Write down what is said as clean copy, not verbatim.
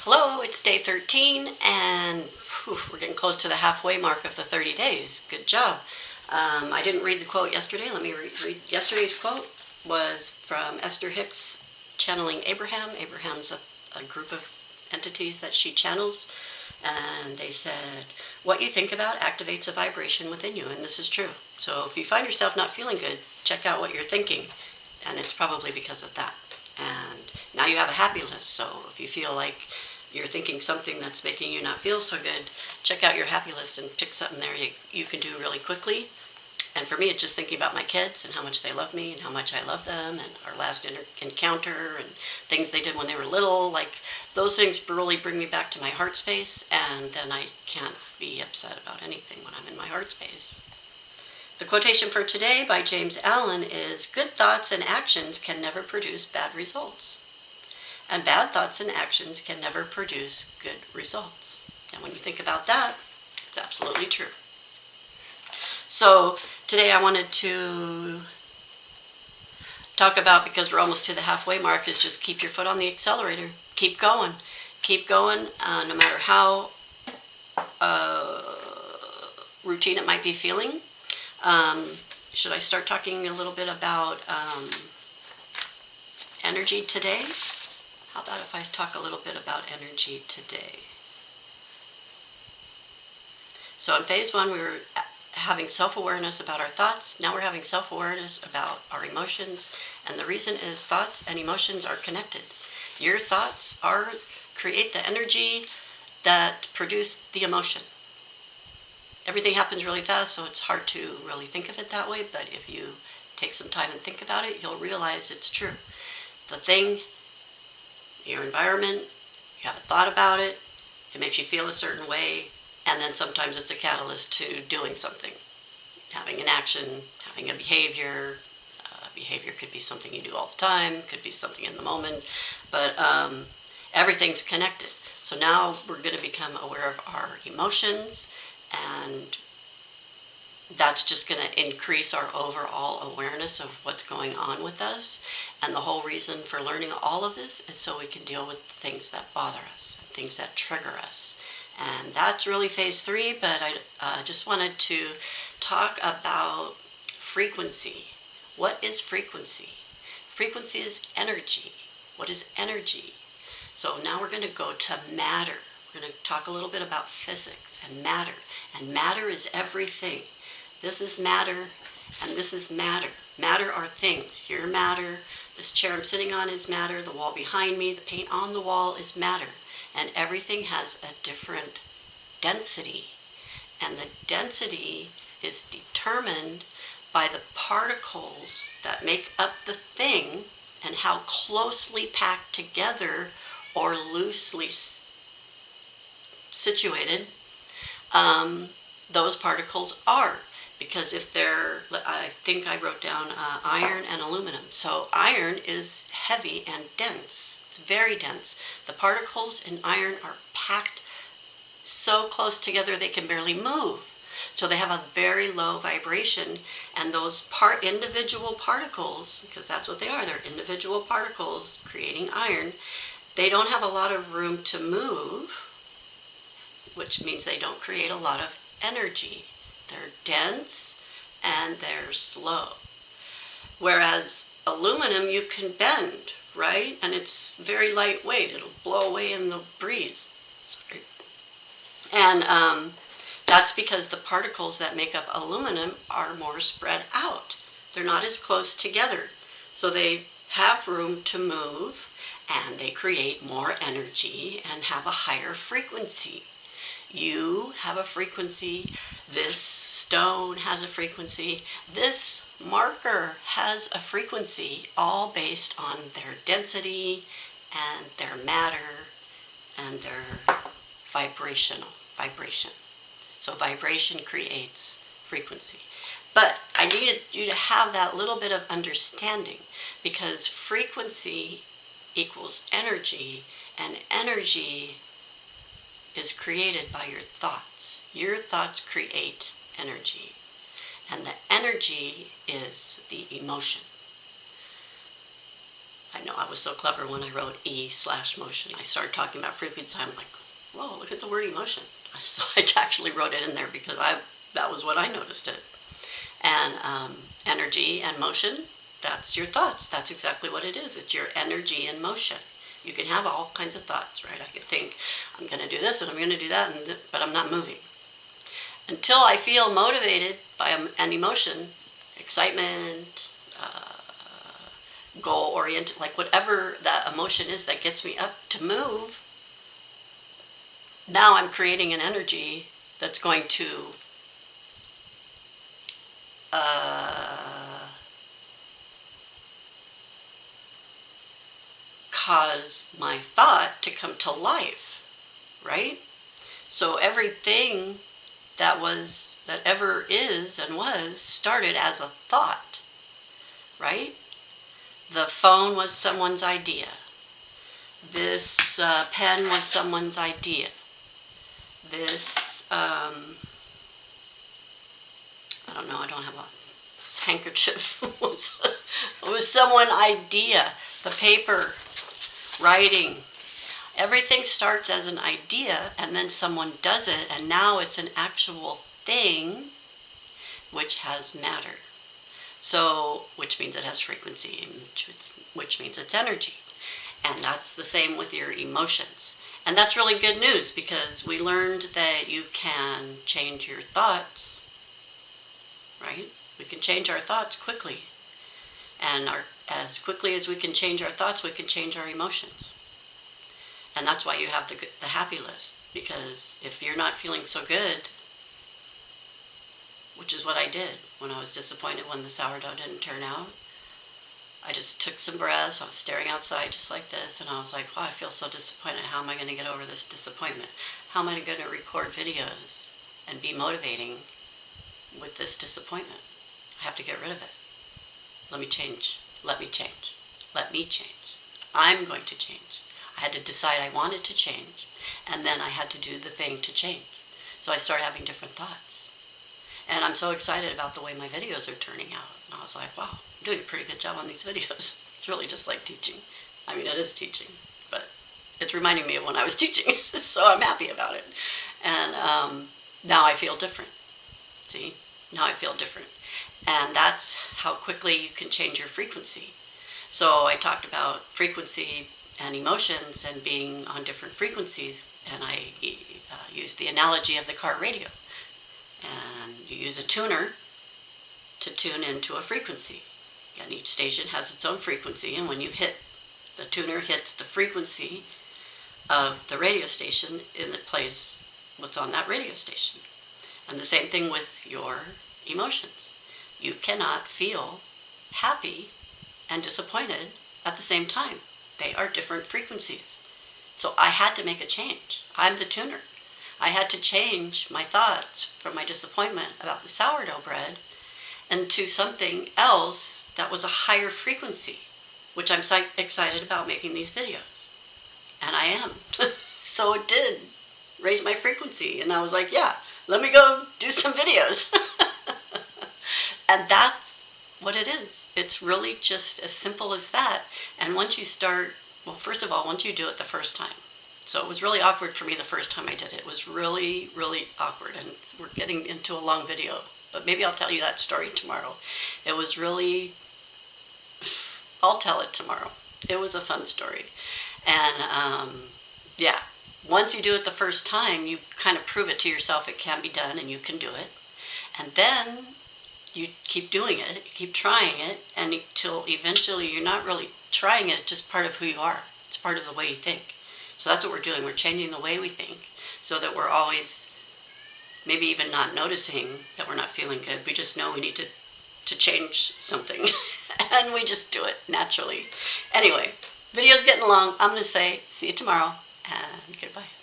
Hello, it's day 13, and we're getting close to the halfway mark of the 30 days. Good job. I didn't read the quote yesterday. Let me read. Yesterday's quote was from Esther Hicks, channeling Abraham. Abraham's a group of entities that she channels, and they said, what you think about activates a vibration within you, and this is true. So if you find yourself not feeling good, check out what you're thinking, and it's probably because of that. And now you have a happy list, so if you feel like you're thinking something that's making you not feel so good, check out your happy list and pick something there you can do really quickly. And for me, it's just thinking about my kids and how much they love me and how much I love them, and our last encounter and things they did when they were little. Like, those things really bring me back to my heart space, and then I can't be upset about anything when I'm in my heart space. The quotation for today by James Allen is, good thoughts and actions can never produce bad results. And bad thoughts and actions can never produce good results. And when you think about that, it's absolutely true. So today I wanted to talk about, because we're almost to the halfway mark, is just keep your foot on the accelerator. Keep going. Keep going, no matter how routine it might be feeling. Should I start talking a little bit about energy today? How about if I talk a little bit about energy today? So in phase one, we were having self-awareness about our thoughts. Now we're having self-awareness about our emotions. And the reason is thoughts and emotions are connected. Your thoughts create the energy that produce the emotion. Everything happens really fast, so it's hard to really think of it that way. But if you take some time and think about it, you'll realize it's true. The thing, your environment, you have a thought about it, it makes you feel a certain way, and then sometimes it's a catalyst to doing something, having an action, having a behavior. Behavior could be something you do all the time, could be something in the moment, but everything's connected. So now we're going to become aware of our emotions, and that's just going to increase our overall awareness of what's going on with us. And the whole reason for learning all of this is so we can deal with things that bother us, things that trigger us. And that's really phase 3, but I just wanted to talk about frequency. What is frequency? Frequency is energy. What is energy? So now we're going to go to matter. We're going to talk a little bit about physics and matter. And matter is everything. This is matter, and this is matter. Matter are things. You're matter. This chair I'm sitting on is matter. The wall behind me, the paint on the wall is matter. And everything has a different density. And the density is determined by the particles that make up the thing and how closely packed together or loosely situated those particles are. Because if they're, I think I wrote down iron and aluminum. So iron is heavy and dense. It's very dense. The particles in iron are packed so close together they can barely move. So they have a very low vibration, and those individual particles, because that's what they are, they're individual particles creating iron, they don't have a lot of room to move, which means they don't create a lot of energy. They're dense and they're slow. Whereas aluminum you can bend, right? And it's very lightweight. It'll blow away in the breeze. Sorry. And that's because the particles that make up aluminum are more spread out. They're not as close together. So they have room to move, and they create more energy and have a higher frequency. You have a frequency, this stone has a frequency, this marker has a frequency, all based on their density and their matter and their vibration. So vibration creates frequency. But I needed you to have that little bit of understanding, because frequency equals energy, and energy is created by your thoughts. Your thoughts create energy, and the energy is the emotion. I I know I was so clever when I wrote E/motion. I started talking about frequency. I'm like, whoa, look at the word emotion. So I actually wrote it in there because that was what I noticed it. And energy and motion, that's your thoughts. That's exactly what it is. It's your energy in motion. You can have all kinds of thoughts, right? I could think, I'm going to do this and I'm going to do that, but I'm not moving. Until I feel motivated by an emotion, excitement, goal-oriented, like whatever that emotion is that gets me up to move, now I'm creating an energy that's going to cause my thought to come to life, right? So everything that ever is and was started as a thought, right? The phone was someone's idea. This pen was someone's idea. This, I don't know, I don't have this handkerchief was someone's idea. The paper, writing, everything starts as an idea and then someone does it and now it's an actual thing which has matter. So, which means it has frequency, which means it's energy. And that's the same with your emotions. And that's really good news because we learned that you can change your thoughts, right? We can change our thoughts quickly. And as quickly as we can change our thoughts, we can change our emotions. And that's why you have the happy list. Because if you're not feeling so good, which is what I did when I was disappointed when the sourdough didn't turn out, I just took some breaths. I was staring outside just like this, and I was like, wow, I feel so disappointed. How am I going to get over this disappointment? How am I going to record videos and be motivating with this disappointment? I have to get rid of it. Let me change. Let me change. Let me change. I'm going to change. I had to decide I wanted to change, and then I had to do the thing to change. So I started having different thoughts. And I'm so excited about the way my videos are turning out. And I was like, wow, I'm doing a pretty good job on these videos. It's really just like teaching. I mean, it is teaching, but it's reminding me of when I was teaching. So I'm happy about it. And now I feel different. See? Now I feel different. And that's how quickly you can change your frequency. So I talked about frequency and emotions and being on different frequencies. And I used the analogy of the car radio. And you use a tuner to tune into a frequency. And each station has its own frequency, and when you the tuner hits the frequency of the radio station, it plays what's on that radio station. And the same thing with your emotions. You cannot feel happy and disappointed at the same time. They are different frequencies. So I had to make a change. I'm the tuner. I had to change my thoughts from my disappointment about the sourdough bread into something else that was a higher frequency, which I'm excited about making these videos. And I am. So it did raise my frequency. And I was like, yeah, let me go do some videos. And that's what it is. It's really just as simple as that. And once you start, well, first of all, once you do it the first time. So it was really awkward for me the first time I did it. It was really, really awkward. And we're getting into a long video. But maybe I'll tell you that story tomorrow. It was really, I'll tell it tomorrow. It was a fun story. And yeah, once you do it the first time, you kind of prove it to yourself it can be done and you can do it. And then you keep doing it, you keep trying it, and until eventually you're not really trying it, it's just part of who you are. It's part of the way you think. So that's what we're doing. We're changing the way we think so that we're always maybe even not noticing that we're not feeling good. We just know we need to change something. And we just do it naturally. Anyway, video's getting long. I'm going to say see you tomorrow and goodbye.